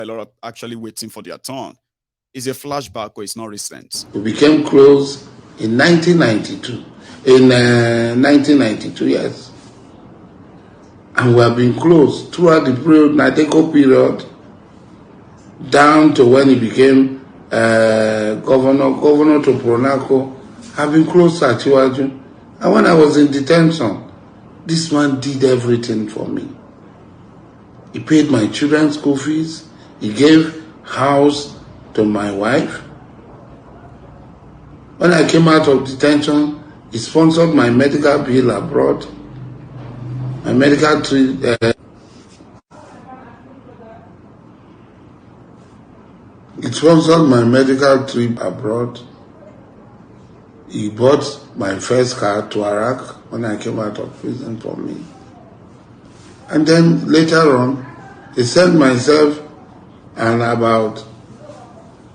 a lot of actually waiting for their turn. It's a flashback or it's not recent. We became close in 1992. In 1992, yes. And we have been close throughout the period, Atiku period, down to when he became governor to Pronaco. I've been close to Achiwaju. And when I was in detention, this man did everything for me. He paid my children's school fees. He gave house to my wife. When I came out of detention, he sponsored my medical bill abroad. My medical he sponsored my medical trip abroad. He bought my first car to Iraq when I came out of prison for me. And then later on, he sent myself and about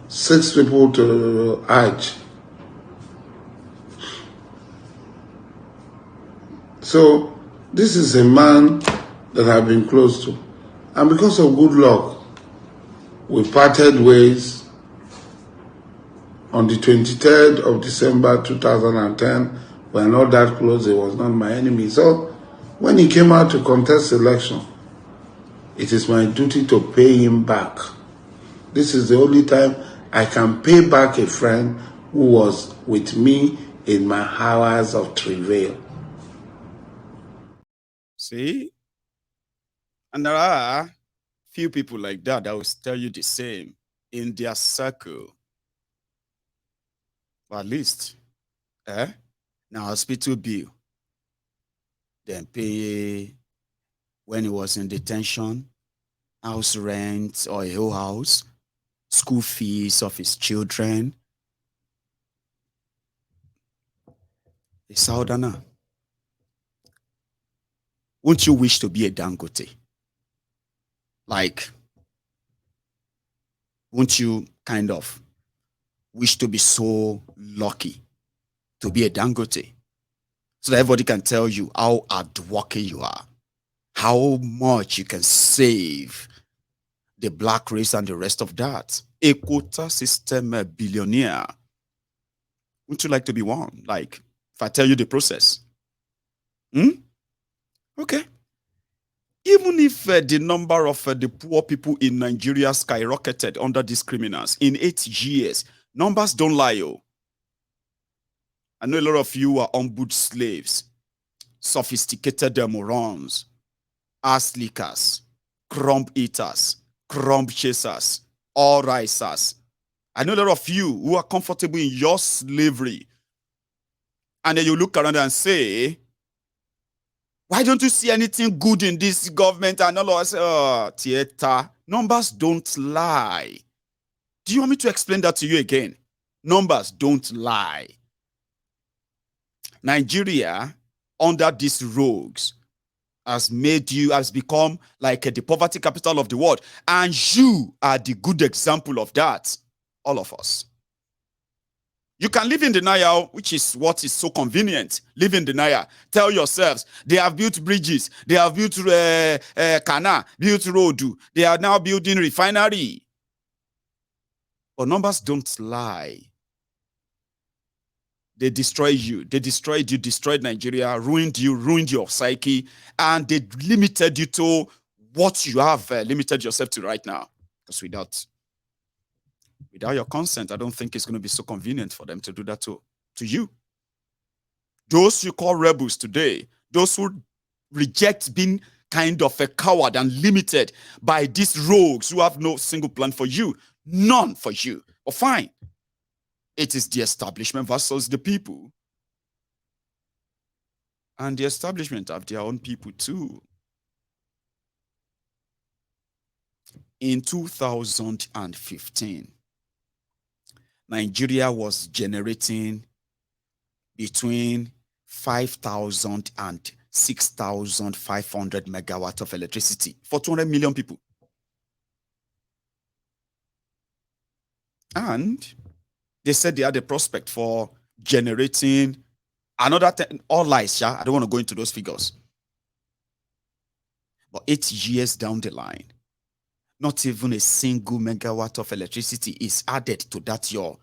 6 people to Hajj. So this is a man that I've been close to. And because of good luck, we parted ways on the 23rd of December 2010. We're not that close. He was not my enemy. So when he came out to contest election, it is my duty to pay him back. This is the only time I can pay back a friend who was with me in my hours of travail. See? And there are few people like that that will tell you the same in their circle. But at least, now hospital bill, then pay when he was in detention, house rent or a whole house, school fees of his children. A Southerner. Won't you wish to be a Dangote? Like, won't you kind of wish to be so lucky to be a Dangote? So that everybody can tell you how hardworking you are, how much you can save the black race and the rest of that. A quota system billionaire. Wouldn't you like to be one? Like, if I tell you the process. Okay. Even if the number of the poor people in Nigeria skyrocketed under these criminals in 8 years, numbers don't lie. Oh. I know a lot of you are on-boot slaves, sophisticated morons, ass lickers, crumb eaters, crumb chasers, all risers. I know a lot of you who are comfortable in your slavery. And then you look around and say, why don't you see anything good in this government? And all of us, theater. Numbers don't lie. Do you want me to explain that to you again? Numbers don't lie. Nigeria, under these rogues, has become like the poverty capital of the world. And you are the good example of that. All of us. You can live in denial, which is what is so convenient. Live in denial. Tell yourselves, they have built bridges, they have built canal, built road, they are now building refinery. But numbers don't lie. They destroyed you. They destroyed you, destroyed Nigeria, ruined you, ruined your psyche, and they limited you to what you have limited yourself to right now. Because without your consent, I don't think it's going to be so convenient for them to do that to you. Those you call rebels today, those who reject being kind of a coward and limited by these rogues who have no single plan for you, none for you. Well, fine. It is the establishment versus the people. And the establishment have their own people too. In 2015, Nigeria was generating between 5,000 and 6,500 megawatts of electricity for 200 million people. And they said they had a prospect for generating another 10, all lies, yeah? I don't want to go into those figures. But 8 years down the line, Not even a single megawatt of electricity is added to that your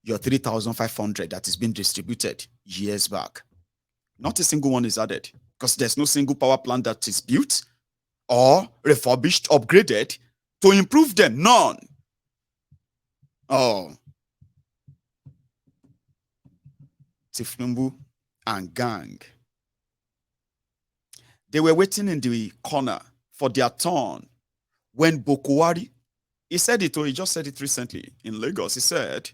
3,500 that is being distributed years back. Not a single one is added because there's no single power plant that is built or refurbished, upgraded to improve them. None. Oh, Tinubu and gang. They were waiting in the corner for their turn when Bokwari, he said it, or he just said it recently in Lagos. He said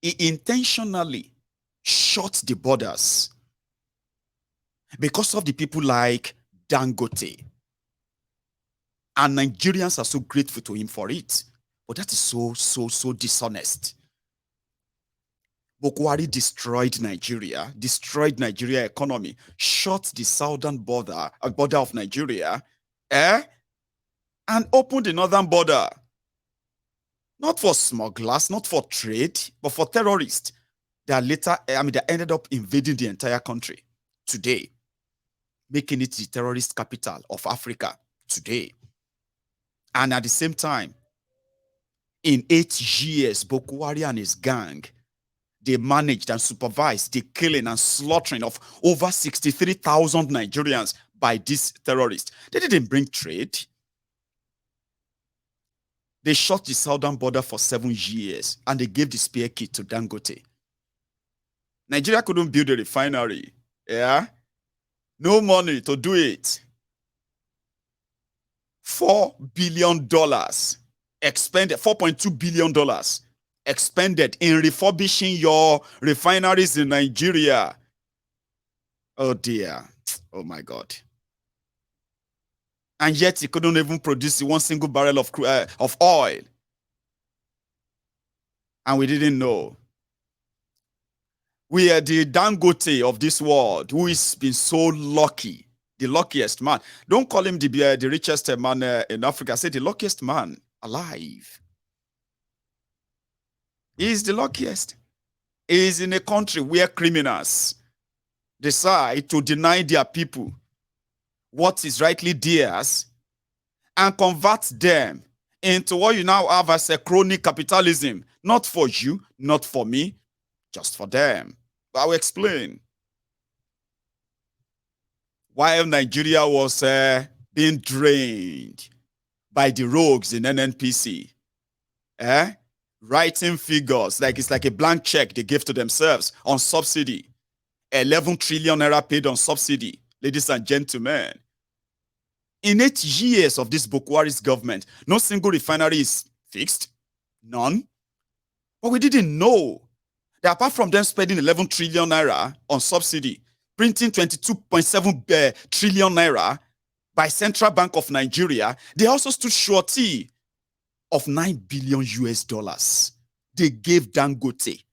he intentionally shut the borders because of the people like Dangote. And Nigerians are so grateful to him for it. But that is so dishonest. Bokwari destroyed Nigeria economy, shut the southern border of Nigeria, and opened the northern border. Not for smugglers, not for trade, but for terrorists. They ended up invading the entire country today, making it the terrorist capital of Africa today. And at the same time, in 8 years, Bokwari and his gang, they managed and supervised the killing and slaughtering of over 63,000 Nigerians by these terrorists. They didn't bring trade. They shut the southern border for 7 years and they gave the spear kit to Dangote. Nigeria couldn't build a refinery. Yeah? No money to do it. $4 billion expended, $4.2 billion expended in refurbishing your refineries in Nigeria. Oh dear. Oh my God. And yet he couldn't even produce one single barrel of oil. And we didn't know. We are the Dangote of this world, who has been so lucky, the luckiest man. Don't call him the richest man in Africa. Say the luckiest man alive. He is the luckiest. He is in a country where criminals decide to deny their people what is rightly theirs and convert them into what you now have as a crony capitalism. Not for you, not for me, just for them. I will explain. While Nigeria was being drained by the rogues in NNPC, writing figures like it's like a blank check they gave to themselves on subsidy. 11 trillion naira paid on subsidy, ladies and gentlemen. In 8 years of this Bokwari's government, no single refinery is fixed. None. But we didn't know that apart from them spending 11 trillion naira on subsidy, printing 22.7 trillion naira by Central Bank of Nigeria, they also stood surety of $9 billion US. They gave Dangote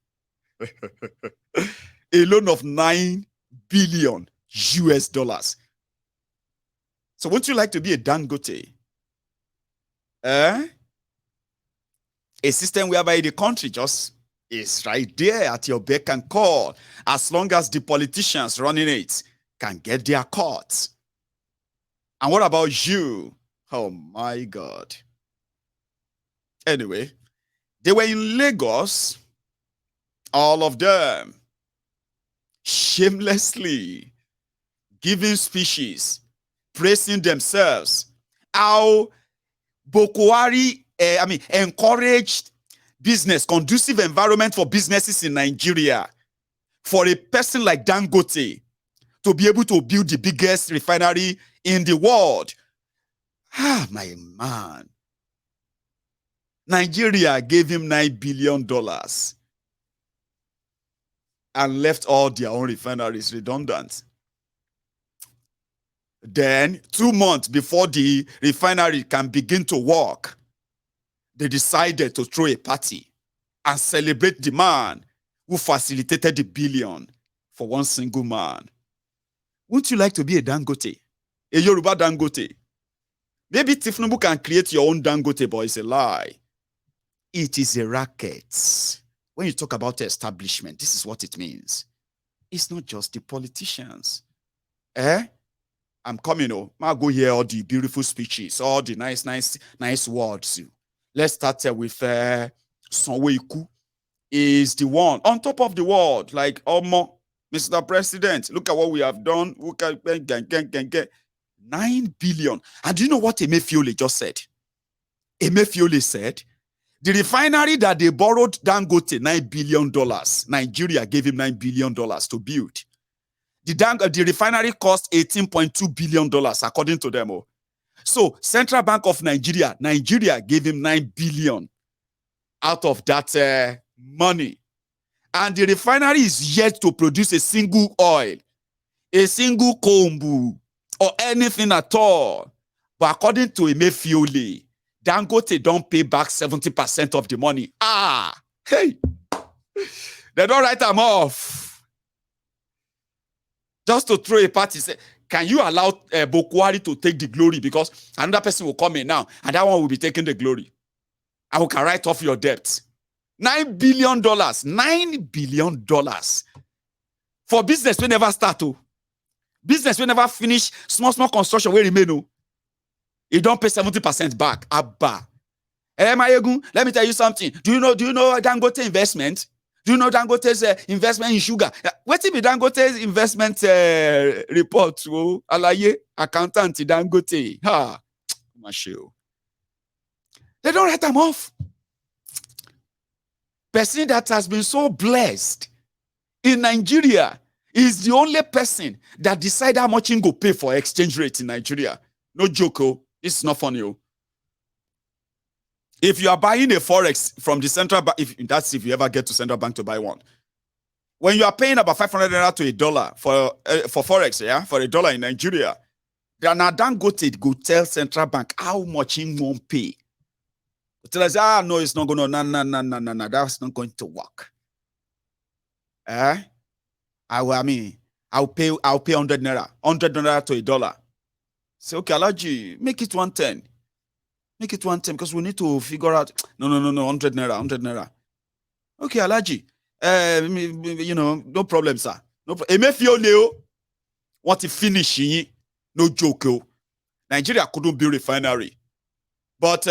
a loan of $9 billion US. So wouldn't you like to be a Dangote? A system whereby the country just is right there at your beck and call, as long as the politicians running it can get their cut. And what about you? Oh my God. Anyway, they were in Lagos, all of them, shamelessly giving speeches, praising themselves, how Bokwari encouraged business, conducive environment for businesses in Nigeria, for a person like Dangote to be able to build the biggest refinery in the world. Ah, my man. Nigeria gave him $9 billion and left all their own refineries redundant. Then, 2 months before the refinery can begin to work, they decided to throw a party and celebrate the man who facilitated the billion for one single man. Wouldn't you like to be a Dangote? A Yoruba Dangote? Maybe Tinubu can create your own Dangote, but it's a lie. It is a racket. When you talk about establishment, this is what it means. It's not just the politicians. I'm coming, I'll go hear all the beautiful speeches, all the nice words. Let's start with Sanwo-Iku is the one on top of the world, like Mr. President, look at what we have done. Look at 9 billion. And do you know what Emefiole just said? Emefiole said, the refinery that they borrowed Dangote $9 billion, Nigeria gave him $9 billion to build. The refinery cost $18.2 billion, according to them. So, Central Bank of Nigeria gave him $9 billion out of that money. And the refinery is yet to produce a single oil, a single kombu, or anything at all. But according to Emefiole, Dangote don't pay back 70% of the money. Hey, they don't write them off. Just to throw a party, say, can you allow Bokwari to take the glory? Because another person will come in now, and that one will be taking the glory. I will can write off your debt. $9 billion. $9 billion. For business, we never start. Business, we never finish. Small construction, we remain. You don't pay 70% back. Abba. Mayegun, let me tell you something. Do you know Dangote investment? Do you know Dangote's investment in sugar? What be Dangote's investment report? Alaye, accountant Dangote. They don't write them off. Person that has been so blessed in Nigeria is the only person that decide how much he go pay for exchange rate in Nigeria. No joke, It's not funny. If you are buying a forex from the central bank, if you ever get to central bank to buy one, when you are paying about 500 naira to $1 for forex, for $1 in Nigeria, then Dangote go tell central bank how much he won't pay. Tell us, no, it's not going to. No, that's not going to work. I'll pay 100 naira to $1. Say, okay, Alaji, make it 110. Make it 110 because we need to figure out. No, 100 naira. Okay, Alaji, no problem, sir. No problem. Emefiole, want to finish? No joke, Nigeria couldn't build a refinery, but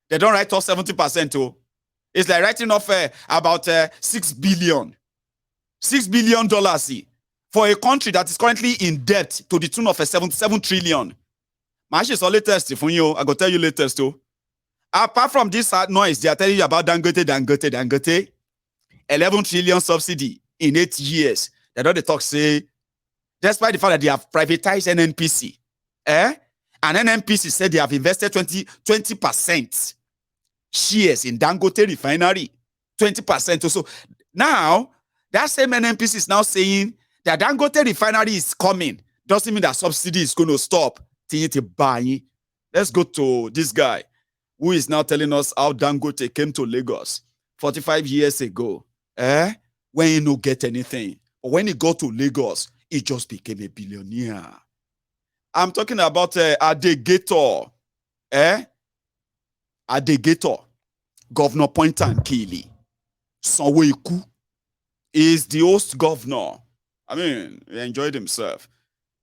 they don't write off 70%. It's like writing off about $6 billion. $6 billion for a country that is currently in debt to the tune of 77 trillion. Is all latest for you. I go tell you latest too. Apart from this noise, they are telling you about Dangote. 11 trillion subsidy in 8 years. They don't talk say, despite the fact that they have privatized NNPC, and NNPC said they have invested 20% shares in Dangote Refinery, 20%. So now that same NNPC is now saying that Dangote Refinery is coming. Doesn't mean that subsidy is going to stop. Let's go to this guy who is now telling us how Dangote came to Lagos 45 years ago. When he no get anything. But when he got to Lagos, he just became a billionaire. I'm talking about Adegator. Adegator. Governor Pointer Kili. Sanwo-Iku is the host governor. I mean, he enjoyed himself.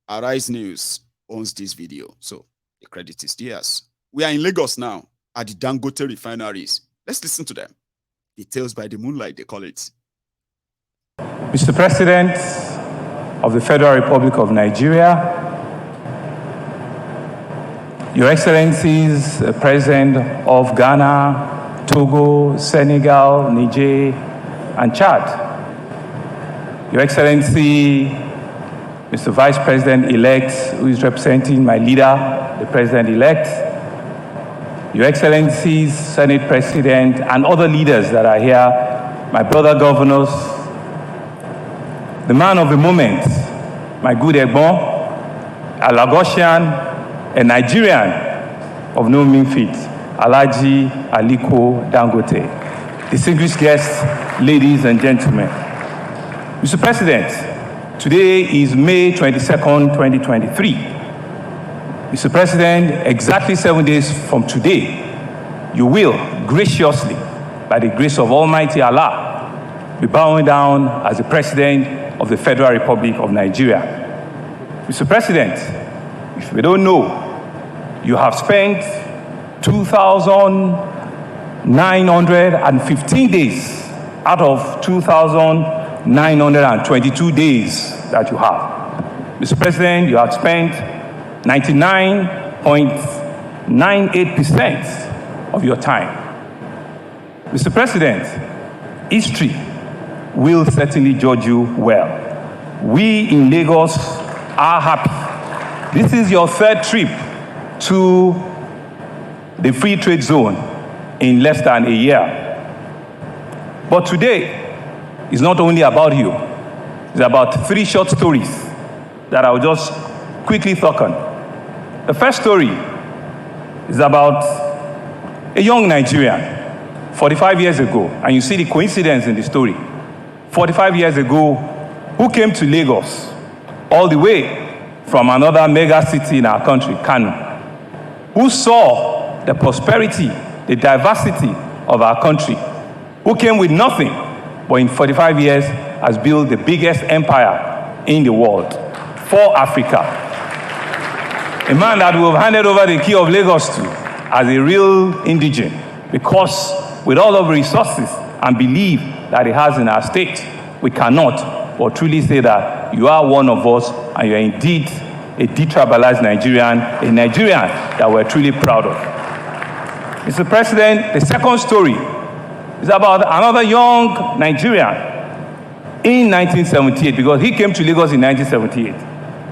Arise News owns this video, so the credit is theirs. We are in Lagos now at the Dangote refineries. Let's listen to them. Details by the moonlight, they call it. Mr. President of the Federal Republic of Nigeria, Your Excellencies, President of Ghana, Togo, Senegal, Niger, and Chad, Your Excellency, Mr. Vice President-elect, who is representing my leader, the President-elect, Your Excellencies, Senate President, and other leaders that are here, my brother governors, the man of the moment, my good Egbon, a Lagosian, a Nigerian of no mean feat, Alhaji Aliko Dangote. Distinguished guests, ladies and gentlemen. Mr. President, today is May 22nd, 2023. Mr. President, exactly 7 days from today, you will graciously, by the grace of Almighty Allah, be bowing down as the President of the Federal Republic of Nigeria. Mr. President, If you don't know, you have spent 2,915 days out of 2,922 days that you have. Mr. President, you have spent 99.98% of your time. Mr. President, history will certainly judge you well. We in Lagos are happy. This is your third trip to the free trade zone in less than a year. But today is not only about you. It's about three short stories that I'll just quickly talk on. The first story is about a young Nigerian, 45 years ago, and you see the coincidence in the story. 45 years ago, who came to Lagos all the way from another mega city in our country, Kano, who saw the prosperity, the diversity of our country, who came with nothing, but in 45 years has built the biggest empire in the world for Africa. A man that we have handed over the key of Lagos to as a real indigene, because with all of the resources and belief that he has in our state, we cannot but truly say that you are one of us and you are indeed a detribalized Nigerian, a Nigerian that we're truly proud of. Mr. President, the second story is about another young Nigerian in 1978, because he came to Lagos in 1978.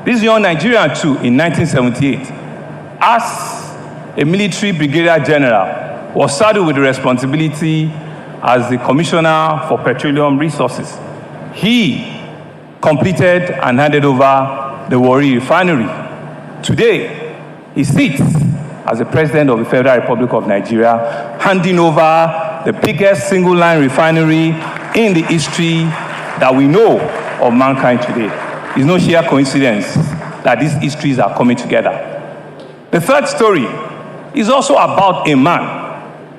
This young Nigerian too, in 1978, as a military brigadier general, was saddled with the responsibility as the Commissioner for Petroleum Resources. He completed and handed over the Warri Refinery. Today, he sits as the President of the Federal Republic of Nigeria, handing over the biggest single-line refinery in the history that we know of mankind today. It's no sheer coincidence that these histories are coming together. The third story is also about a man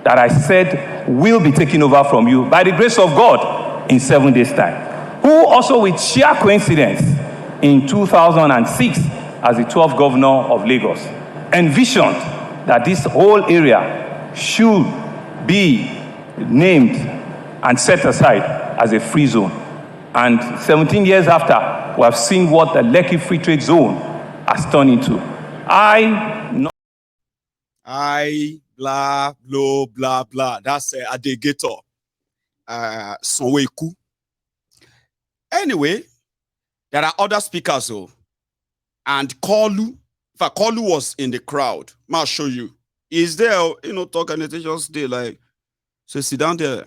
that I said will be taken over from you by the grace of God in 7 days' time, who also with sheer coincidence in 2006 as the 12th governor of Lagos envisioned that this whole area should be named and set aside as a free zone. And 17 years after, we have seen what the Lekki Free Trade Zone has turned into. Blah, blah, blah, blah. That's Adegator. Sonweku. Anyway, there are other speakers, though. And Kolu, in fact, Kolu was in the crowd. I'll show you. He's there, talking, and they just stay like, so sit down there.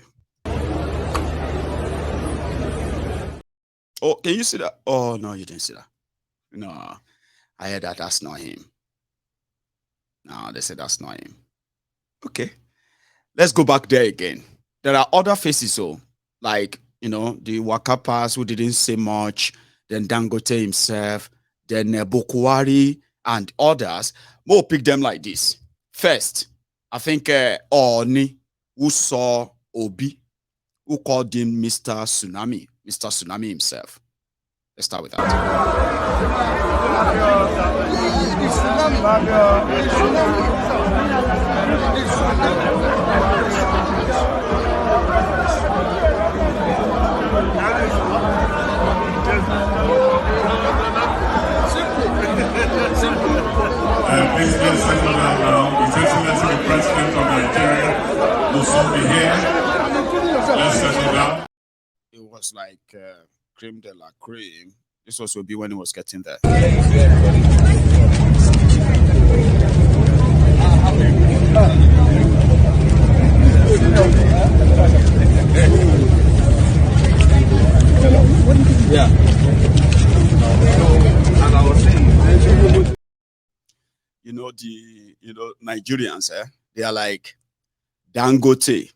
Oh, can you see that? Oh, no, you didn't see that. No, I heard that. That's not him. No, they said that's not him. Okay. Let's go back there again. There are other faces, so like, the Wakapas who didn't say much, then Dangote himself, then Bokwari and others. We'll pick them like this. First, I think Oni, who saw Obi, who called him Mr. Tsunami himself. Let's start with that. Please let's settle down now. His Excellency the President of Nigeria will soon be here. Let's settle down. It was like creme de la creme. This was Obi when he was getting there. Yeah. And I was saying, Nigerians, they are like, Dangote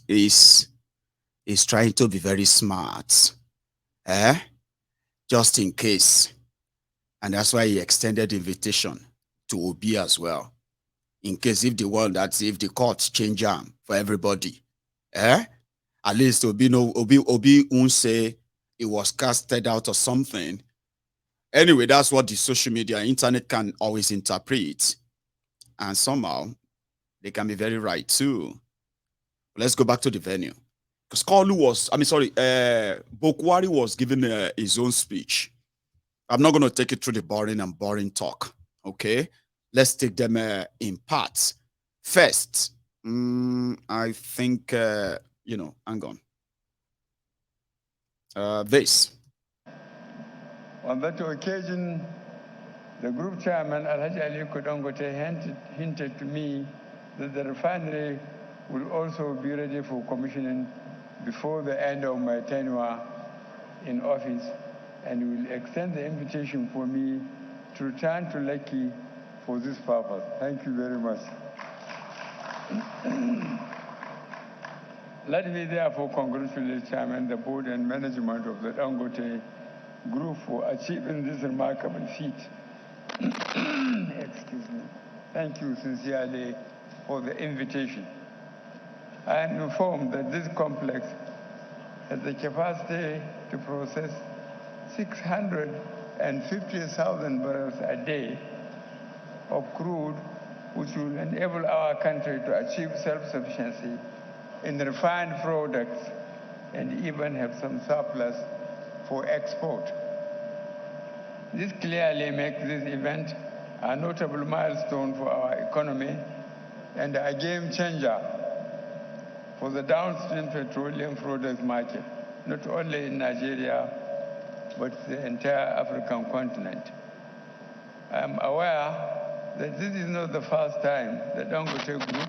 is trying to be very smart, just in case. And that's why he extended the invitation to Obi as well, in case if the courts change for everybody, at least Obi won't say it was casted out or something, Anyway, that's what the social media, internet can always interpret. And somehow, they can be very right too. Let's go back to the venue. Because Bokwari was giving his own speech. I'm not going to take it through the boring talk. Okay? Let's take them in parts. First, I think, hang on. This. On that occasion, the group chairman, Alhaji Aliko Dangote, hinted to me that the refinery will also be ready for commissioning before the end of my tenure in office, and will extend the invitation for me to return to Lekki for this purpose. Thank you very much. Let me therefore congratulate Chairman, the board and management of the Dangote Group for achieving this remarkable feat. Excuse me. Thank you sincerely for the invitation. I am informed that this complex has the capacity to process 650,000 barrels a day of crude, which will enable our country to achieve self-sufficiency in refined products and even have some surplus for export. This clearly makes this event a notable milestone for our economy and a game changer for the downstream petroleum products market, not only in Nigeria, but the entire African continent. I am aware that this is not the first time the Dangote Group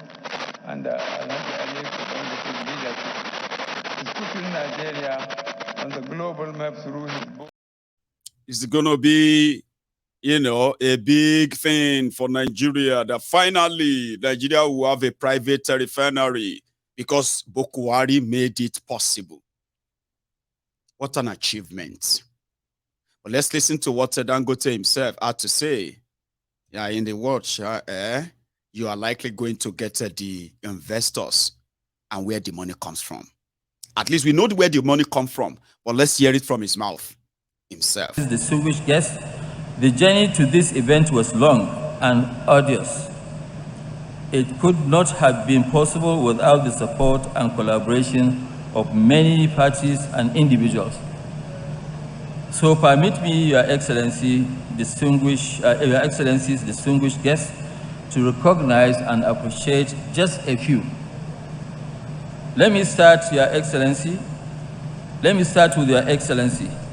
under Alhaji Aliko Dangote's leadership is putting Nigeria on the global map through his book. It's going to be, a big thing for Nigeria that finally Nigeria will have a private refinery because Bokwari made it possible. What an achievement. But let's listen to what Dangote himself had to say. Yeah, in the world, you are likely going to get the investors and where the money comes from. At least we know where the money comes from, but let's hear it from his mouth himself. Distinguished guests, the journey to this event was long and arduous. It could not have been possible without the support and collaboration of many parties and individuals. So permit me, Your Excellencies, distinguished guests, to recognize and appreciate just a few. Let me start with Your Excellency,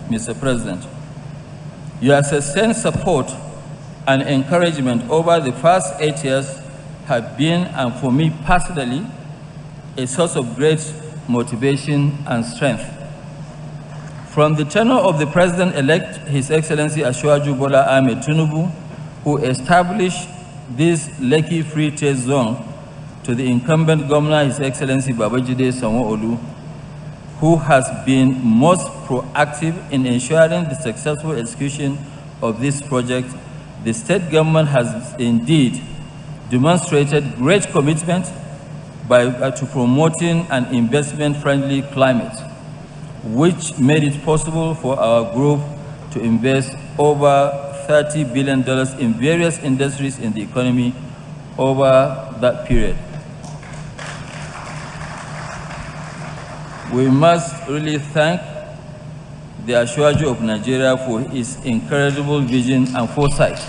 Mr. President. Your sustained support and encouragement over the past 8 years have been, and for me personally, a source of great motivation and strength. From the tenure of the President-elect, His Excellency Asiwaju Bola Ahmed Tinubu, who established this Lekki Free Trade Zone, to the incumbent Governor, His Excellency Babajide Sanwo-Olu, who has been most proactive in ensuring the successful execution of this project, the state government has indeed demonstrated great commitment to promoting an investment-friendly climate, which made it possible for our group to invest over $30 billion in various industries in the economy over that period. We must really thank the Asiwaju of Nigeria for his incredible vision and foresight.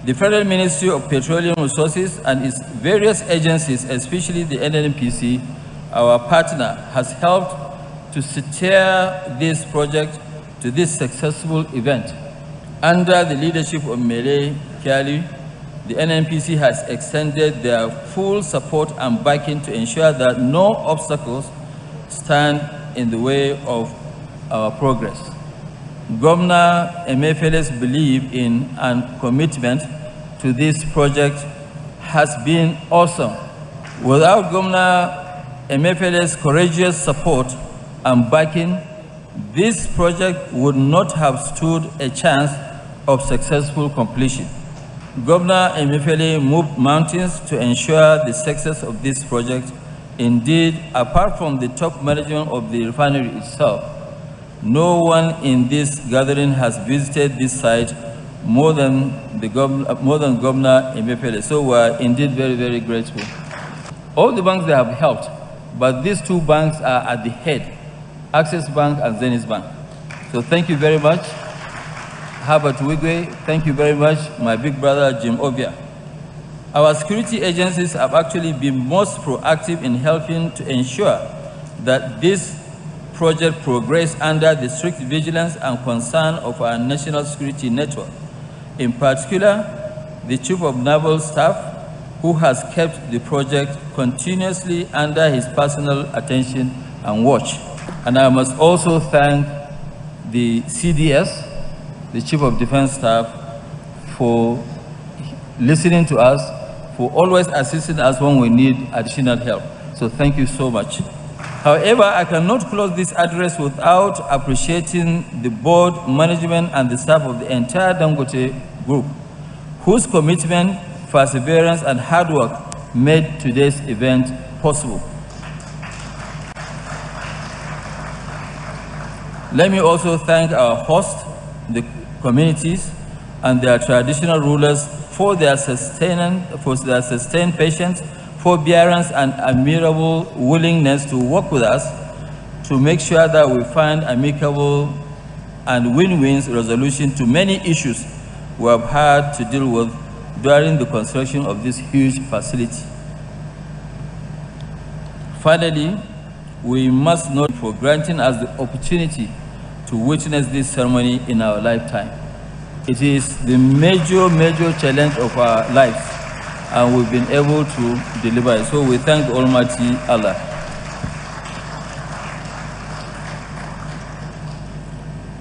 The Federal Ministry of Petroleum Resources and its various agencies, especially the NNPC, our partner, has helped to steer this project to this successful event. Under the leadership of Mele Kyari, the NNPC has extended their full support and backing to ensure that no obstacles stand in the way of our progress. Governor Emefiele's belief in and commitment to this project has been awesome. Without Governor Emefiele's courageous support and backing, this project would not have stood a chance of successful completion. Governor Emefiele moved mountains to ensure the success of this project. Indeed, apart from the top management of the refinery itself, No one in this gathering has visited this site more than Governor Emefiele. So we are indeed very, very grateful. All the banks, they have helped, but these two banks are at the head, Access Bank and Zenith Bank. So thank you very much. Herbert Wigwe, thank you very much. My big brother, Jim Obia. Our security agencies have actually been most proactive in helping to ensure that this project progress under the strict vigilance and concern of our national security network. In particular, the Chief of Naval Staff, who has kept the project continuously under his personal attention and watch. And I must also thank the CDS, the Chief of Defense Staff, for listening to us, for always assisting us when we need additional help. So thank you so much. However, I cannot close this address without appreciating the board, management, and the staff of the entire Dangote group, whose commitment, perseverance, and hard work made today's event possible. Let me also thank our hosts, the communities, and their traditional rulers for their sustained patience, forbearance, and admirable willingness to work with us to make sure that we find amicable and win-win resolution to many issues we have had to deal with during the construction of this huge facility. Finally, we must note for granting us the opportunity to witness this ceremony in our lifetime. It is the major challenge of our lives, and we've been able to deliver it. So we thank the Almighty Allah.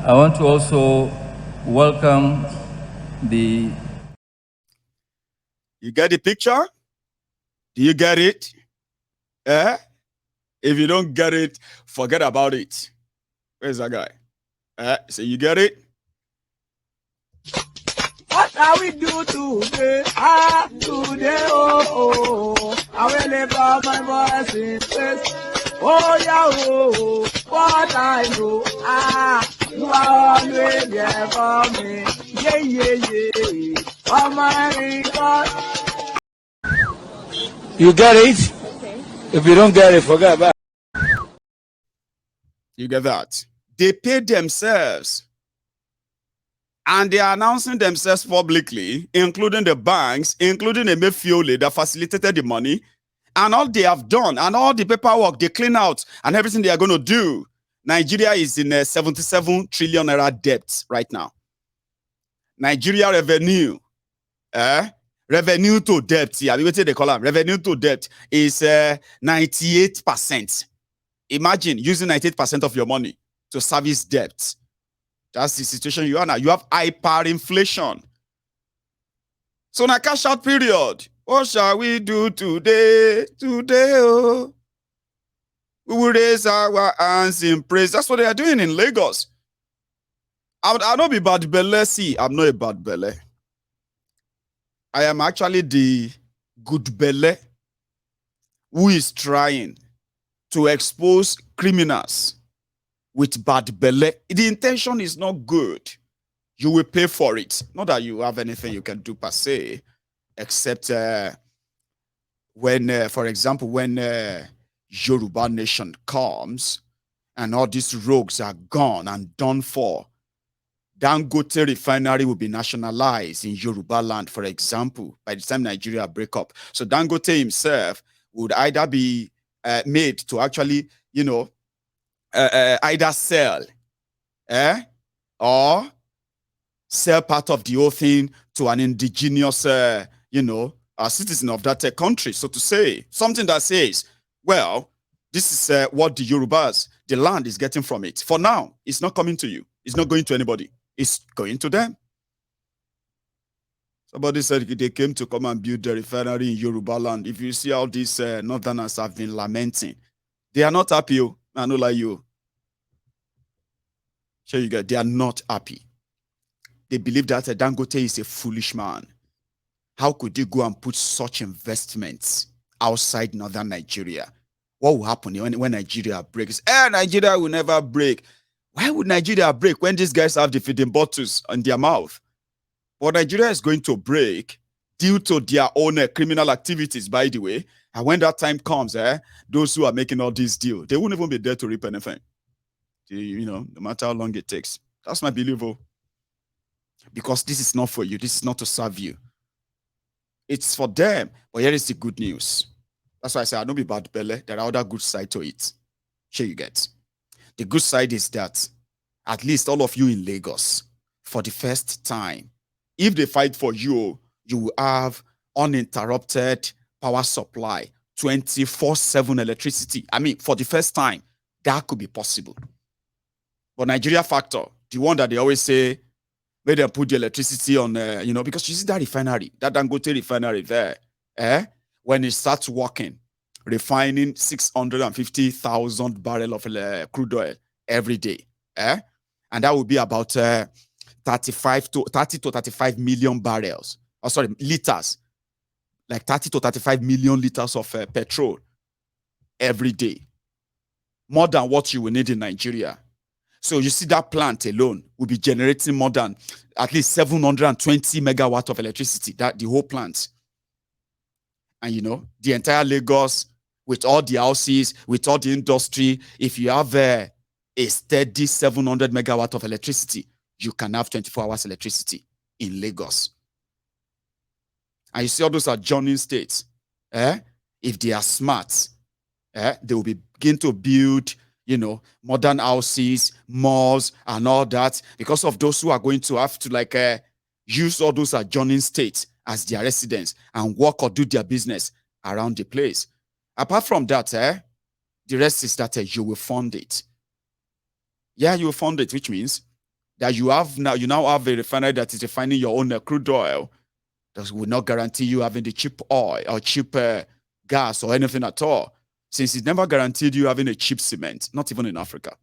I want to also welcome the... You get the picture? Do you get it? If you don't get it, forget about it. Where's that guy? So you get it? What shall we do today? Today, I will lift up my voice in praise. Oh, yeah, what I know, you are always there for me. Yeah. Almighty God. You get it? Okay. If you don't get it, forget about it. You get that? They pay themselves. And they are announcing themselves publicly, including the banks, including Emefiele that facilitated the money, and all they have done, and all the paperwork they clean out, and everything they are going to do. Nigeria is in a 77 trillion naira debt right now. Nigeria revenue, revenue to debt, yeah, what they call them, revenue to debt is 98%. Imagine using 98% of your money to service debt. That's the situation you are now. You have hyperinflation. So now cash out period. What shall we do today? Today, oh. We will raise our hands in praise. That's what they are doing in Lagos. I'll not be bad belly. See, I'm not a bad belly. I am actually the good belly who is trying to expose criminals with bad belly. The intention is not good. You will pay for it. Not that you have anything you can do per se, except when, for example, when Yoruba nation comes and all these rogues are gone and done for, Dangote Refinery will be nationalized in Yoruba land, for example, by the time Nigeria break up. So Dangote himself would either be made to actually, you know, either sell or sell part of the whole thing to an indigenous, you know, a citizen of that country, so to say. Something that says, well, this is what the Yorubas, the land is getting from it. For now, it's not coming to you. It's not going to anybody. It's going to them. Somebody said they came to come and build the refinery in Yoruba land. If you see how these northerners have been lamenting, they are not happy. I know like you. Sure you get, they are not happy. They believe that Dangote is a foolish man. How could you go and put such investments outside northern Nigeria? What will happen when Nigeria breaks? Nigeria will never break. Why would Nigeria break when these guys have the feeding bottles on their mouth? But Nigeria is going to break due to their own criminal activities, by the way. And when that time comes, those who are making all these deals, they won't even be there to reap anything. No matter how long it takes. That's my belief. Because this is not for you. This is not to serve you. It's for them. But here is the good news. That's why I say I don't be bad belly. There are other good side to it. Sure you get. The good side is that at least all of you in Lagos, for the first time, if they fight for you, you will have uninterrupted power supply, 24/7 electricity. I mean, for the first time, that could be possible. But Nigeria factor, the one that they always say, where they put the electricity on, because you see that refinery, that Dangote refinery there, when it starts working, refining 650,000 barrels of crude oil every day, and that would be about 30 to 35 million barrels. Liters, like 30 to 35 million liters of petrol every day. More than what you will need in Nigeria. So you see that plant alone will be generating more than at least 720 megawatt of electricity, that the whole plant. And the entire Lagos, with all the houses, with all the industry, if you have a steady 700 megawatt of electricity, you can have 24 hours electricity in Lagos. And you see all those adjoining states, if they are smart, they will begin to build, modern houses, malls, and all that, because of those who are going to have to use all those adjoining states as their residence and work or do their business around the place. Apart from that, the rest is that you will fund it. Yeah, you will fund it, which means that you now have a refinery that is refining your own crude oil. That will not guarantee you having the cheap oil or cheap gas or anything at all, since it never guaranteed you having a cheap cement, not even in Africa.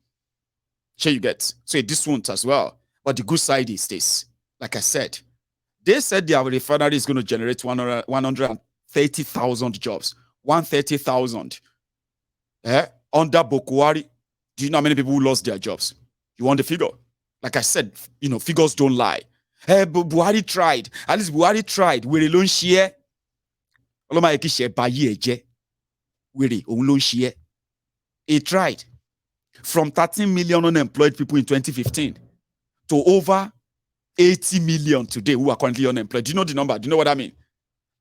Sure you get. So this won't as well. But the good side is this. Like I said, they said their refinery is going to generate 130,000 jobs. 130,000. Under Bokuwari, do you know how many people who lost their jobs? You want the figure? Like I said, figures don't lie. But Buhari tried. At least Buhari tried. We alone share. He tried. From 13 million unemployed people in 2015 to over 80 million today who are currently unemployed. Do you know the number? Do you know what I mean?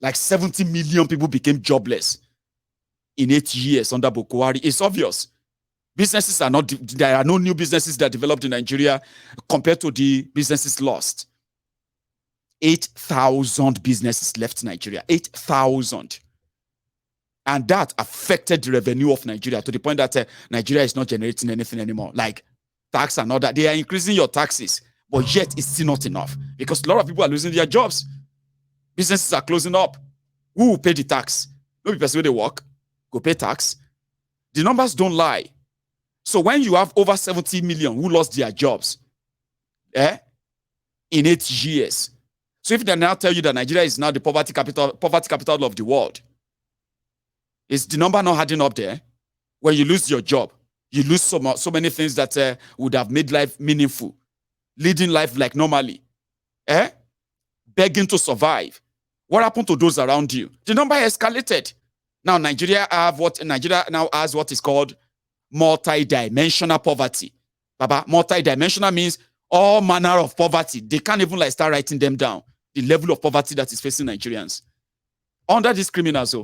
Like 70 million people became jobless in 8 years under Bokuwari. It's obvious. Businesses are not, there are no new businesses that developed in Nigeria compared to the businesses lost. 8,000 businesses left Nigeria. 8,000. And that affected the revenue of Nigeria to the point that Nigeria is not generating anything anymore. Like tax and all that. They are increasing your taxes, but yet it's still not enough because a lot of people are losing their jobs. Businesses are closing up. Who will pay the tax? No people where they work, go pay tax. The numbers don't lie. So when you have over 70 million who lost their jobs, in 8 years, so if they now tell you that Nigeria is now the poverty capital of the world, is the number not adding up there? When you lose your job, you lose so many things that would have made life meaningful, leading life like normally, begging to survive. What happened to those around you? The number escalated. Now Nigeria now has what is called multi-dimensional poverty. Baba, multi-dimensional means all manner of poverty. They can't even start writing them down. The level of poverty that is facing Nigerians under these criminals.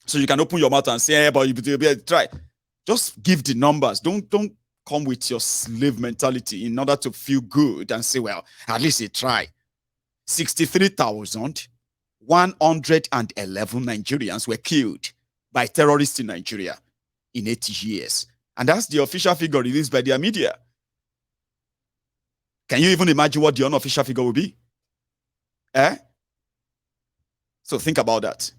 So you can open your mouth and say, hey, but you try. Just give the numbers. Don't come with your slave mentality in order to feel good and say, well, at least they try. 63,111 Nigerians were killed by terrorists in Nigeria in 8 years. And that's the official figure released by their media. Can you even imagine what the unofficial figure will be? So think about that.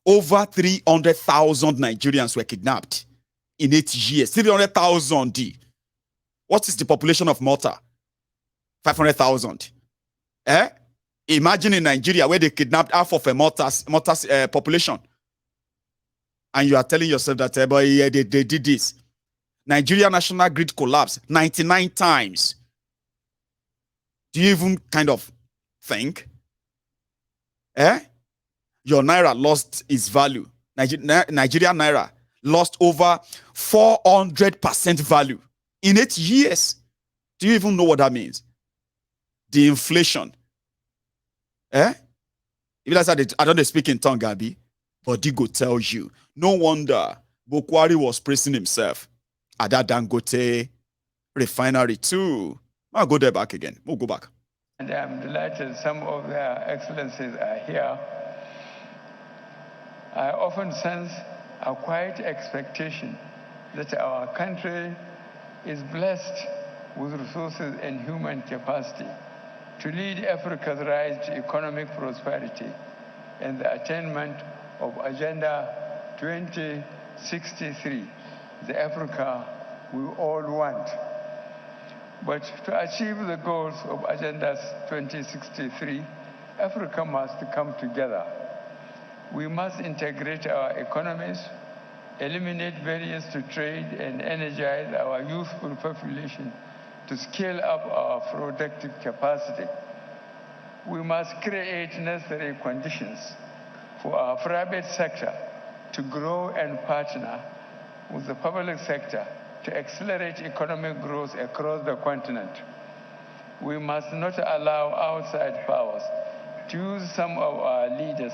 Over 300,000 Nigerians were kidnapped in 8 years. 300,000. What is the population of Malta? 500,000. Imagine in Nigeria where they kidnapped half of a Malta's population. And you are telling yourself that they did this. Nigeria national grid collapsed 99 times. Do you even kind of think? Your naira lost its value. Nigeria naira lost over 400% value in 8 years. Do you even know what that means? The inflation. If I don't speak in tongue, Gabi, but Digo tells you. No wonder Bokwari was praising himself at that Dangote refinery too. I'll go there back again. We'll go back. And I'm delighted some of their excellencies are here. I often sense a quiet expectation that our country is blessed with resources and human capacity to lead Africa's rise to economic prosperity and the attainment of Agenda 2063, the Africa we all want. But to achieve the goals of Agenda 2063, Africa must come together. We must integrate our economies, eliminate barriers to trade, and energize our youthful population to scale up our productive capacity. We must create necessary conditions for our private sector to grow and partner with the public sector to accelerate economic growth across the continent. We must not allow outside powers to use some of our leaders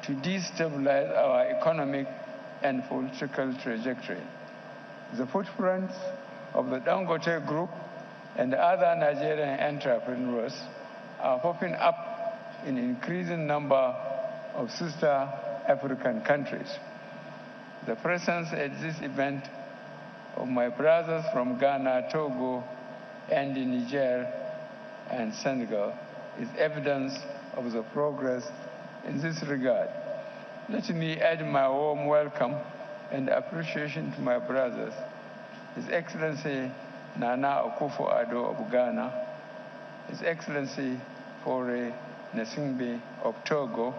to destabilize our economic and political trajectory. The footprints of the Dangote Group and other Nigerian entrepreneurs are popping up in increasing number of sister African countries. The presence at this event of my brothers from Ghana, Togo, and Niger and Senegal is evidence of the progress in this regard. Let me add my warm welcome and appreciation to my brothers, His Excellency Nana Akufo-Addo of Ghana, His Excellency Faure Gnassingbé of Togo,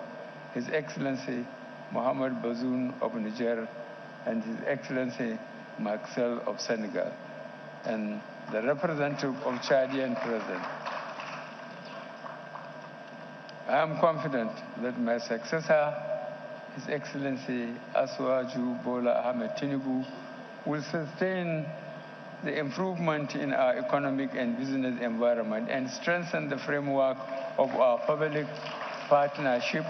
His Excellency Mohamed Bazoum of Niger, and His Excellency Maxel of Senegal, and the representative of Chadian President. I am confident that my successor, His Excellency Asuwaju Bola Ahmed Tinubu, will sustain the improvement in our economic and business environment and strengthen the framework of our public partnership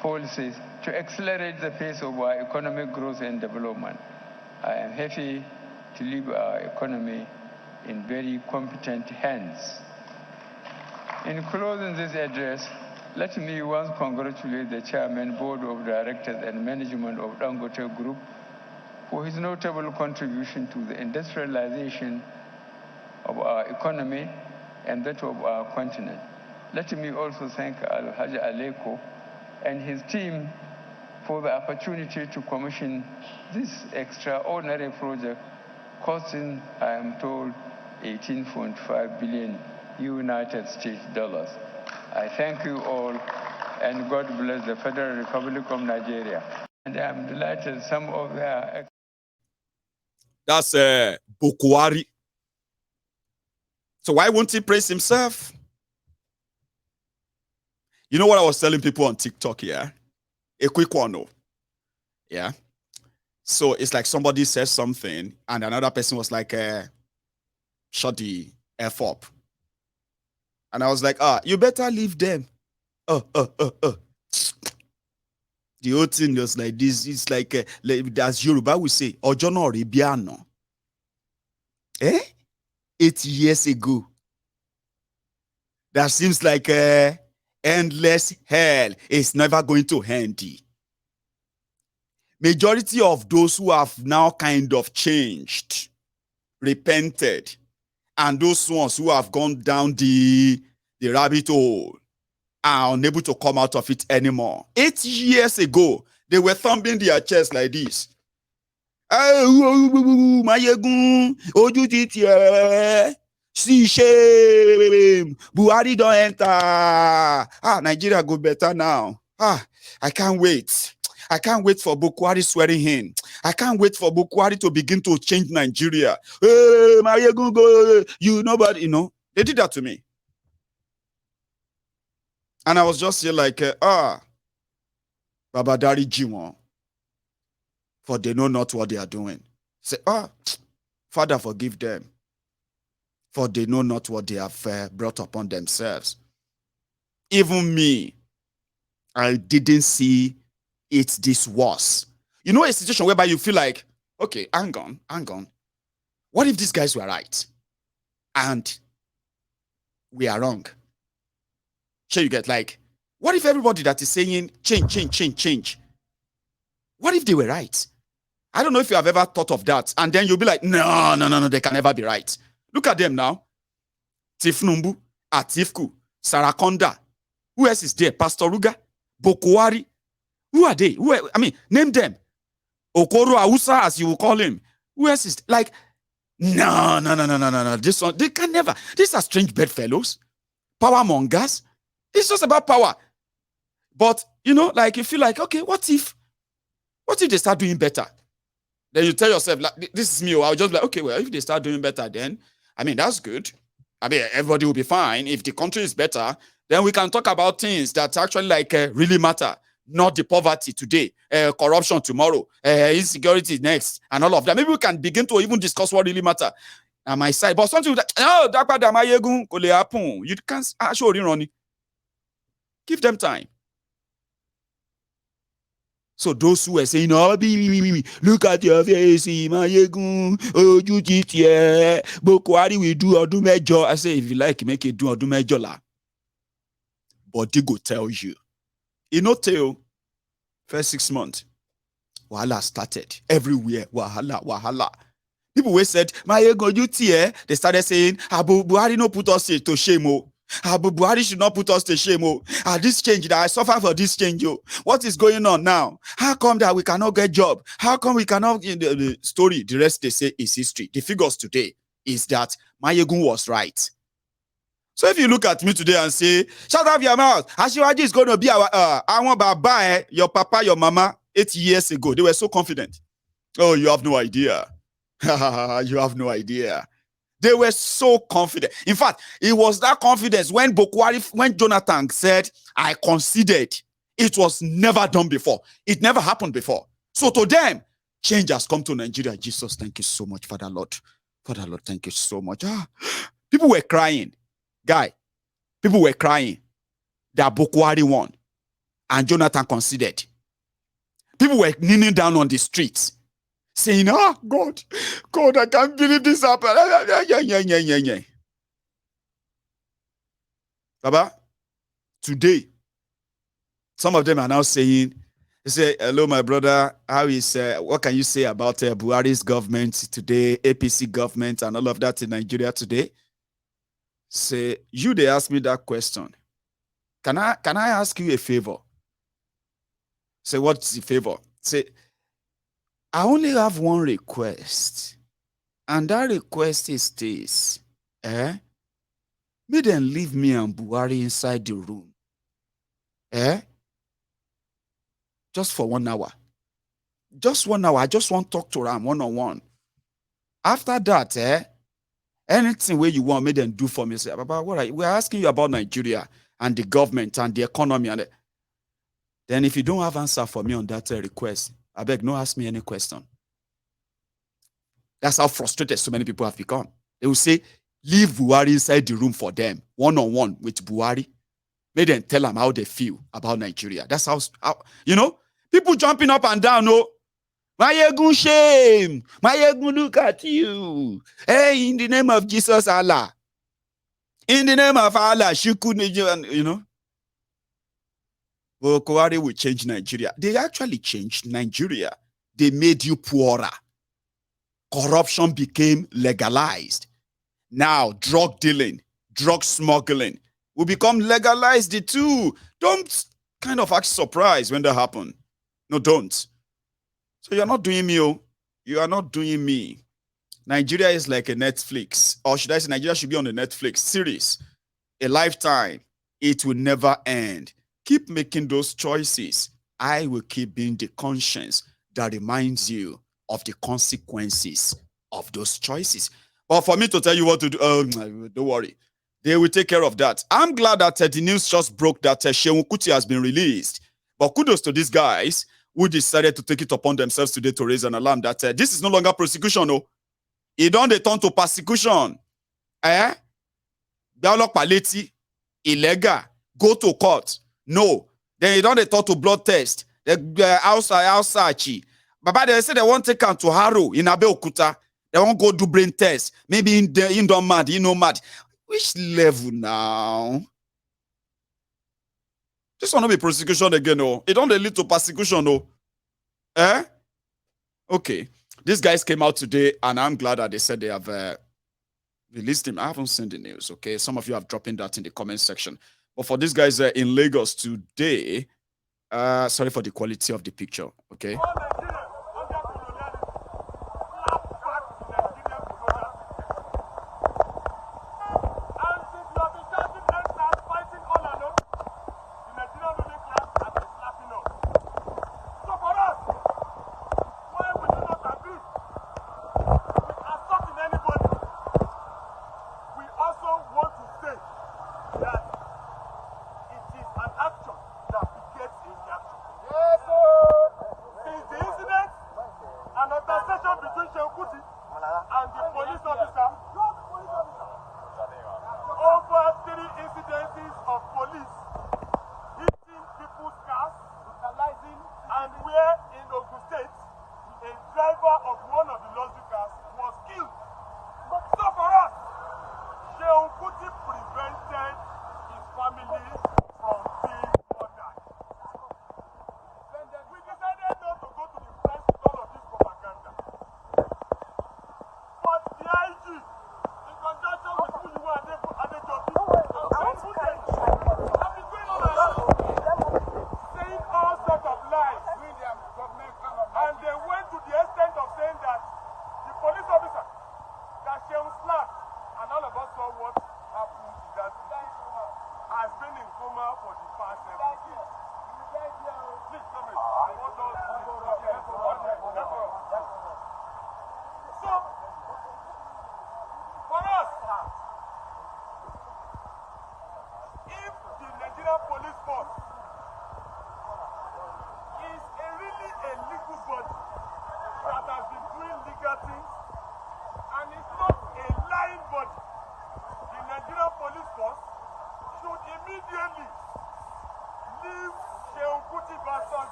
policies to accelerate the pace of our economic growth and development. I am happy to leave our economy in very competent hands. In closing this address, let me once congratulate the Chairman, Board of Directors, and Management of Dangote Group for his notable contribution to the industrialization of our economy and that of our continent. Let me also thank Al-Haji Aleko and his team for the opportunity to commission this extraordinary project costing, I am told, 18.5 billion United States dollars. I thank you all, and God bless the Federal Republic of Nigeria. And I am delighted some of their... That's Bokwari. So why won't he praise himself? You know what I was telling people on TikTok, yeah? A quick one, no. Yeah? So it's like somebody says something, and another person was like, shut the F up. And I was like, you better leave them. The whole thing was like this. It's like, as Yoruba we say, Ojono Ribiano. 8 years ago. That seems like endless hell is never going to end. Majority of those who have now kind of changed, repented, and those ones who have gone down the rabbit hole are unable to come out of it anymore. 8 years ago, they were thumping their chests like this. See shame. Buhari don't enter. Nigeria go better now. I can't wait. I can't wait for Bukwari swearing in. I can't wait for Bukwari to begin to change Nigeria. Hey, you nobody, you know. They did that to me. And I was just here like, Babadari Jiwon, for they know not what they are doing. Say, Father, forgive them, for they know not what they have brought upon themselves. Even me, I didn't see it this worse. You know, a situation whereby you feel like, okay, hang on. What if these guys were right and we are wrong? Sure, you get like, what if everybody that is saying change? What if they were right? I don't know if you have ever thought of that. And then you'll be like, no, they can never be right. Look at them now. Tifnumbu, Atiku, Sarakonda. Who else is there? Pastor Ruga, Bokwari. Who are they? Name them. Okoro Ausa, as you will call him. Who else is like? No. This one, they can never. These are strange bedfellows, power mongers. It's just about power. But you know, like you feel like, okay, what if they start doing better? Then you tell yourself, like, this is me. I'll just be like, okay, well, if they start doing better, then that's good. Everybody will be fine. If the country is better, then we can talk about things that actually really matter. Not the poverty today, corruption tomorrow, insecurity next, and all of that. Maybe we can begin to even discuss what really matter on my side. But something that, you can't actually run it. Give them time. So those who are saying, look at your face, Bokwari will do odumejo. I say, if you like, make it do odumejo la. But they go tell you. Tell first 6 months, wahala started everywhere. Wahala. People who said, they started saying, Abu Buhari no put us to shame. Abu Buhari should not put us to shame. This change, that I suffer for this change. What is going on now? How come that we cannot get job? How come we cannot? The story, the rest they say is history. The figures today is that Mayegun was right. So if you look at me today and say, shut up your mouth, Asiwaju is going to be our baba, your papa, your mama, 8 years ago. They were so confident. Oh, you have no idea. You have no idea. They were so confident. In fact, it was that confidence when Jonathan said, I conceded. It was never done before. It never happened before. So to them, change has come to Nigeria. Jesus, thank you so much, Father Lord. Father Lord, thank you so much. People were crying. People were crying that Bokwari won and Jonathan conceded. People were kneeling down on the streets saying, God, I can't believe this happened. Baba, today, some of them are now saying, they say, hello, my brother, how is, what can you say about Buhari's government today, APC government and all of that in Nigeria today? Say, they ask me that question. Can I ask you a favor? Say, what's the favor? Say, I only have one request. And that request is this. May them leave me and Buhari inside the room. Just for 1 hour. Just 1 hour. I just want to talk to them one-on-one. After that, anything where you want, make them do for me. Say, Baba, we're asking you about Nigeria and the government and the economy. Then if you don't have answer for me on that request, I beg, no ask me any question. That's how frustrated so many people have become. They will say, leave Buhari inside the room for them, one-on-one with Buhari. Make them tell them how they feel about Nigeria. That's how people jumping up and down, Mayegun shame. Mayegun look at you. Hey, in the name of Jesus, Allah. In the name of Allah, Buhari will change Nigeria. They actually changed Nigeria. They made you poorer. Corruption became legalized. Now, drug dealing, drug smuggling will become legalized too. Don't kind of act surprised when that happens. No, don't. So you're not doing me, You are not doing me. Nigeria is like a Netflix. Or should I say Nigeria should be on a Netflix series. A lifetime. It will never end. Keep making those choices I will keep being the conscience that reminds you of the consequences of those choices. But for me to tell you what to do, don't worry. They will take care of that. I'm glad that the news just broke that Seun Kuti has been released. But kudos to these guys who decided to take it upon themselves today to raise an alarm that this is no longer prosecution. No, it don't turn to persecution. Illegal, go to court. No, then you don't turn to blood test. Outside. Baba, they say they want to take them to Harrow in Abeokuta. They won't go do brain test. Maybe in mad, mad. Which level now? This will not be prosecution again, no. It don't lead to persecution, no. Okay. These guys came out today, and I'm glad that they said they have released him. I haven't seen the news, okay? Some of you have dropped in that in the comment section. But for these guys in Lagos today, sorry for the quality of the picture, okay?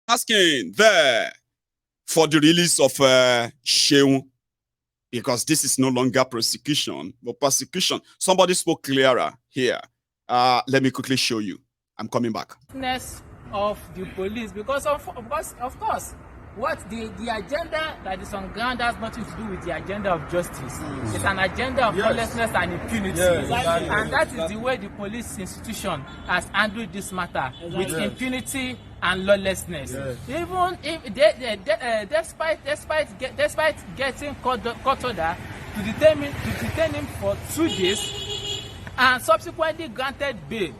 Asking there for the release of Seun, because this is no longer prosecution but persecution. Somebody spoke clearer here. Let me quickly show you. I'm coming back. Of the police, because of course, what the agenda that is on ground has nothing to do with the agenda of justice. It's an agenda of lawlessness and impunity, and that is the way the police institution has handled this matter, with impunity and lawlessness. Even if despite getting court order to detain him for 2 days and subsequently granted bail,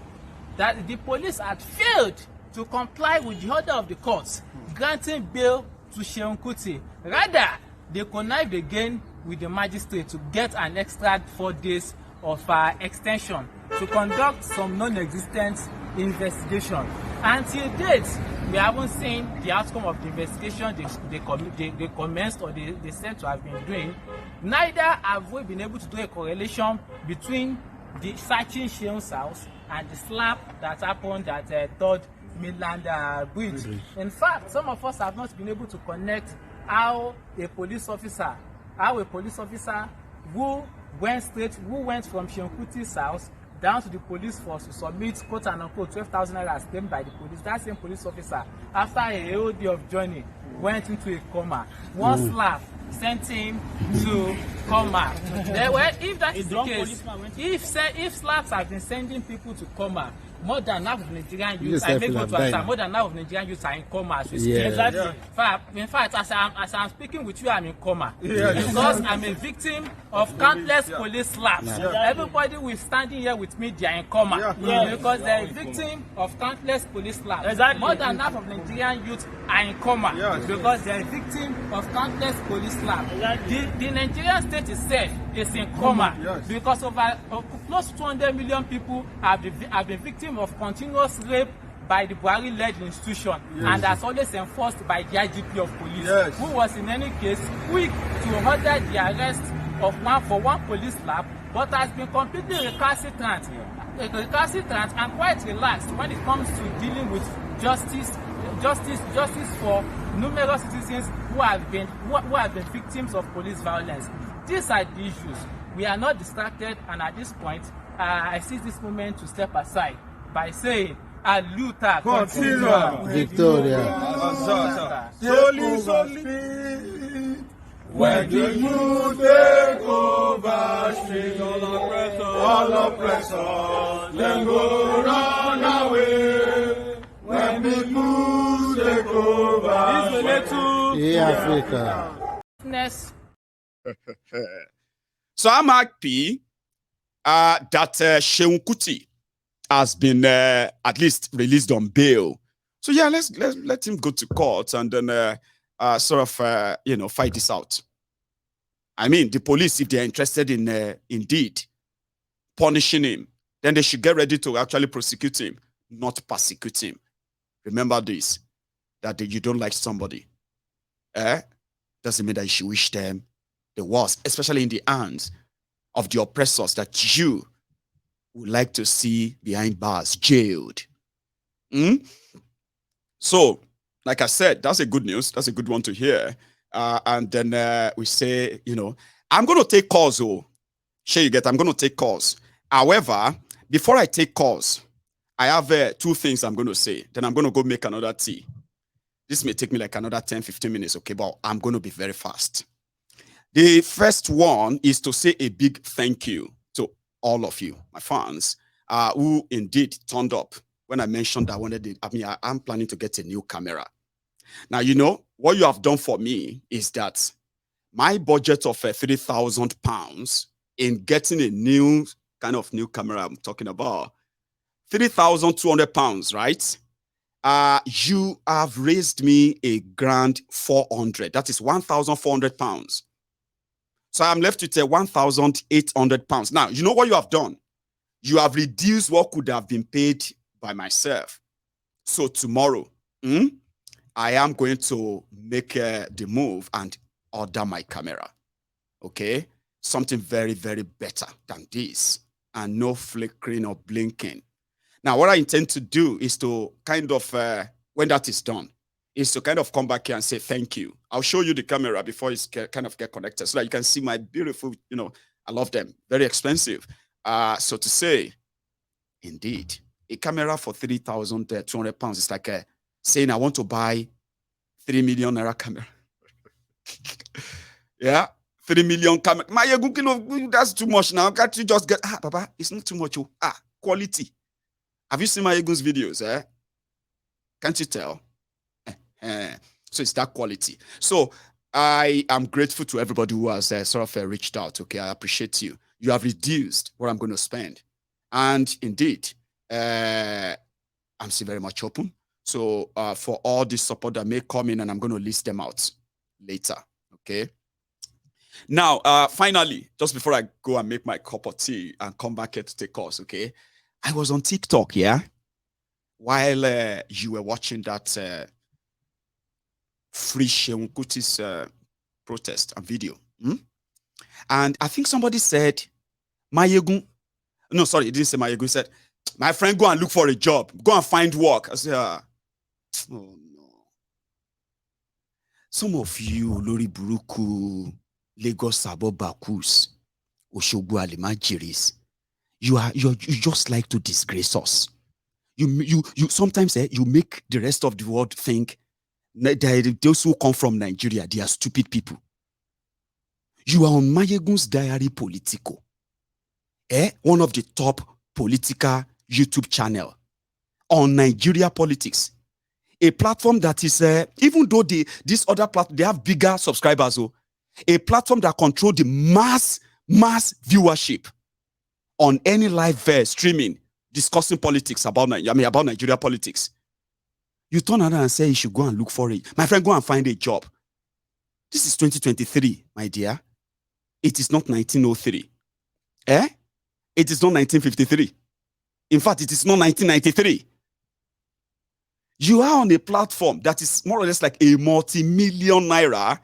that the police had failed to comply with the order of the court granting bail to Seun Kuti. Rather, they connived again with the magistrate to get an extra 4 days of extension to conduct some non-existent investigation. Until date, we haven't seen the outcome of the investigation they commenced or they said to have been doing. Neither have we been able to do a correlation between the searching Seun's house and the slap that happened at 3rd Mainland Bridge. In fact, some of us have not been able to connect how a police officer who went from Seun Kuti's house down to the police force to submit quote and unquote 12,000 naira claimed by the police. That same police officer, after a whole day of journey, went into a coma. One slap sent him to coma. Well, if that is the case, if slaps have been sending people to coma, more than half of Nigerian youth, I make go to answer, more than half of Nigerian youth are in coma as we speak. Exactly. In fact, as I'm speaking with you, I'm in coma. Because I'm a victim of countless police slaps. Everybody who is standing here with me, they are in coma. Because they are a victim of countless police slaps. Exactly. More than half of Nigerian youth are in coma. Because they are a victim of countless police slaps. The Nigerian state itself is in coma. Because over close to 200 million people have been victims of continuous rape by the Buhari-led institution, and that's always enforced by the IGP of police, who was in any case quick to order the arrest of one police slap, but has been completely recalcitrant and quite relaxed when it comes to dealing with justice for numerous citizens who have been victims of police violence. These are the issues. We are not distracted, and at this point, I seize this moment to step aside by saying, Aluta continua. Victoria. Solely. When the youth take over, street all oppressors, then go run away. When the youth take over, Africa. So I'm happy that Sheun Kuti has been at least released on bail. So yeah, let him go to court and then fight this out. I mean, the police, if they're interested in indeed punishing him, then they should get ready to actually prosecute him, not persecute him. Remember this, that you don't like somebody, doesn't mean that you should wish them the worst, especially in the hands of the oppressors that you would like to see behind bars, jailed. So, like I said, that's a good news. That's a good one to hear. And then we say, I'm going to take calls. I'm going to take calls. However, before I take calls, I have two things I'm going to say. Then I'm going to go make another tea. This may take me like another 10, 15 minutes, okay? But I'm going to be very fast. The first one is to say a big thank you to all of you, my fans, who indeed turned up when I mentioned that I'm planning to get a new camera. Now, what you have done for me is that my budget of £3,000 in getting a new camera I'm talking about, £3,200, right? You have raised me a grand 400. That is £1,400. So I'm left with £1,800. Now, you know what you have done? You have reduced what could have been paid by myself. So tomorrow, I am going to make the move and order my camera. Okay? Something very, very better than this. And no flickering or blinking. Now, what I intend to do is to when that is done, is to come back here and say thank you. I'll show you the camera before it's get connected so that you can see my beautiful, I love them. Very expensive. So to say, indeed, a camera for £3,200 is like saying I want to buy 3 million naira camera. Yeah, 3 million camera. That's too much now. Can't you just get, Baba, it's not too much. Quality. Have you seen my Egun's videos? Can't you tell? So it's that quality. So I am grateful to everybody who has reached out. Okay, I appreciate you. You have reduced what I'm going to spend. And indeed, I'm still very much open. So for all the support that may come in, and I'm going to list them out later. Okay. Now, finally, just before I go and make my cup of tea and come back here to take calls, okay? I was on TikTok, yeah? While you were watching that Free Sheun Kuti's protest and video. And I think somebody said, Mayegun. No, sorry, it didn't say Mayegun. He said, my friend, go and look for a job. Go and find work. I said, oh no. Some of you, Lori Buruku, Lagos Sabo Bakus, Oshogbu Alimajiris, you just like to disgrace us. You sometimes you make the rest of the world think Those who come from Nigeria, they are stupid people. You are on Mayegun's Diary Politico, one of the top political YouTube channel on Nigeria politics. A platform that is, even though this other platform, they have bigger subscribers, a platform that control the mass viewership on any live streaming discussing politics about Nigeria politics. You turn around and say you should go and look for it. My friend, go and find a job. This is 2023, my dear. It is not 1903. It is not 1953. In fact, it is not 1993. You are on a platform that is more or less like a multi-million naira.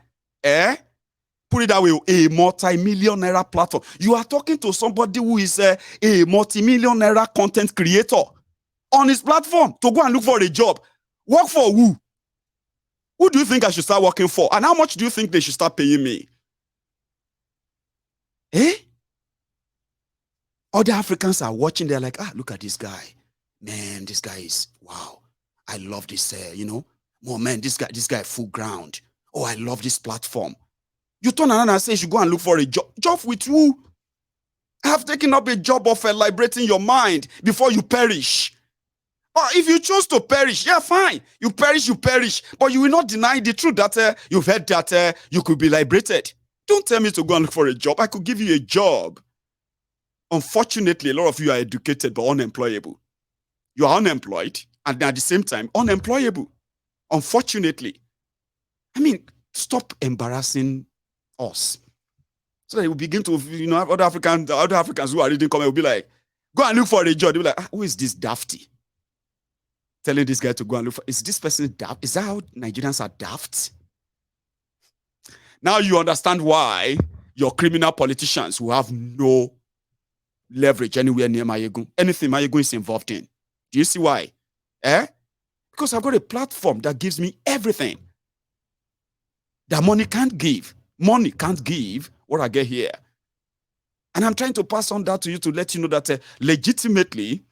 Put it that way, a multi-million naira platform. You are talking to somebody who is a multi-million naira content creator on his platform to go and look for a job. Work for who? Who do you think I should start working for? And how much do you think they should start paying me? Other Africans are watching. They're like, look at this guy. Man, this guy is, wow. I love this, oh man, this guy full ground. Oh, I love this platform. You turn around and say you should go and look for a job. Job with who? I have taken up a job of liberating your mind before you perish. Or if you choose to perish, yeah, fine. You perish. But you will not deny the truth that you've heard that you could be liberated. Don't tell me to go and look for a job. I could give you a job. Unfortunately, a lot of you are educated but unemployable. You are unemployed and at the same time unemployable. Unfortunately. I mean, stop embarrassing us. So that we begin to, have other Africans who are reading comment will be like, go and look for a job. They'll be like, who is this dafty? Telling this guy to go and look for, is this person daft? Is that how Nigerians are daft? Now you understand why your criminal politicians will have no leverage anywhere near Mayegun. Anything Mayegun is involved in. Do you see why? Because I've got a platform that gives me everything that money can't give. Money can't give what I get here. And I'm trying to pass on that to you to let you know that legitimately,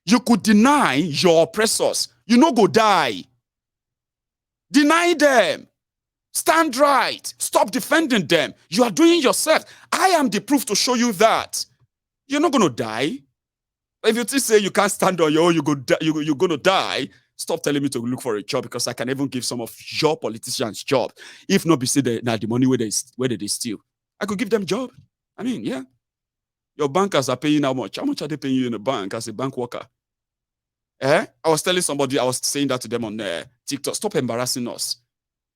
you could deny your oppressors. You no go die. Deny them. Stand right. Stop defending them. You are doing yourself. I am the proof to show you that. You're not going to die. If you say you can't stand on your own, you're going to die. Stop telling me to look for a job because I can even give some of your politicians job. If not, be say the money where they steal. I could give them job. I mean, yeah. Your bankers are paying how much? How much are they paying you in a bank as a bank worker? I was telling somebody, I was saying that to them on TikTok. Stop embarrassing us.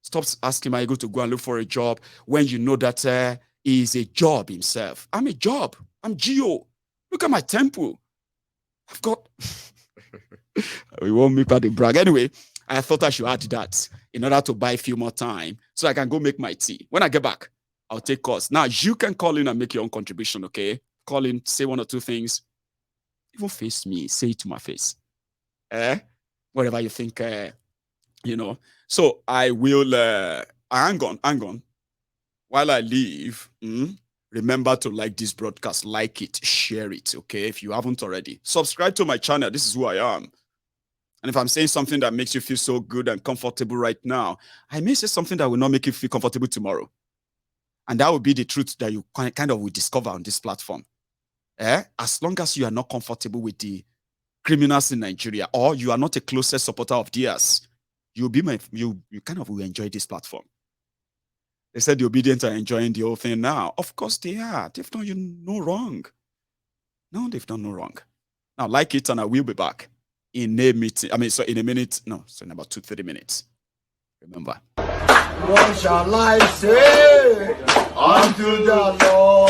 Stop asking my ego to go and look for a job when you know that he is a job himself. I'm a job. I'm Geo. Look at my temple. I've got... We won't make that a brag. Anyway, I thought I should add that in order to buy a few more time so I can go make my tea. When I get back, I'll take calls. Now, you can call in and make your own contribution, okay? Call in, say one or two things. Even face me. Say it to my face. Whatever you think, So I will... hang on. While I leave... remember to like this broadcast, like it, share it, okay? If you haven't already. Subscribe to my channel. This is who I am. And if I'm saying something that makes you feel so good and comfortable right now, I may say something that will not make you feel comfortable tomorrow. And that will be the truth that you kind of will discover on this platform. As long as you are not comfortable with the criminals in Nigeria or you are not a closest supporter of theirs, you kind of will enjoy this platform. They said the obedient are enjoying the whole thing now. Of course they are. They've done you no wrong. No, they've done no wrong. Now, like it, and I will be back in a meeting. In a minute. No, so in about 2-3 minutes. Remember. What shall I say unto the Lord?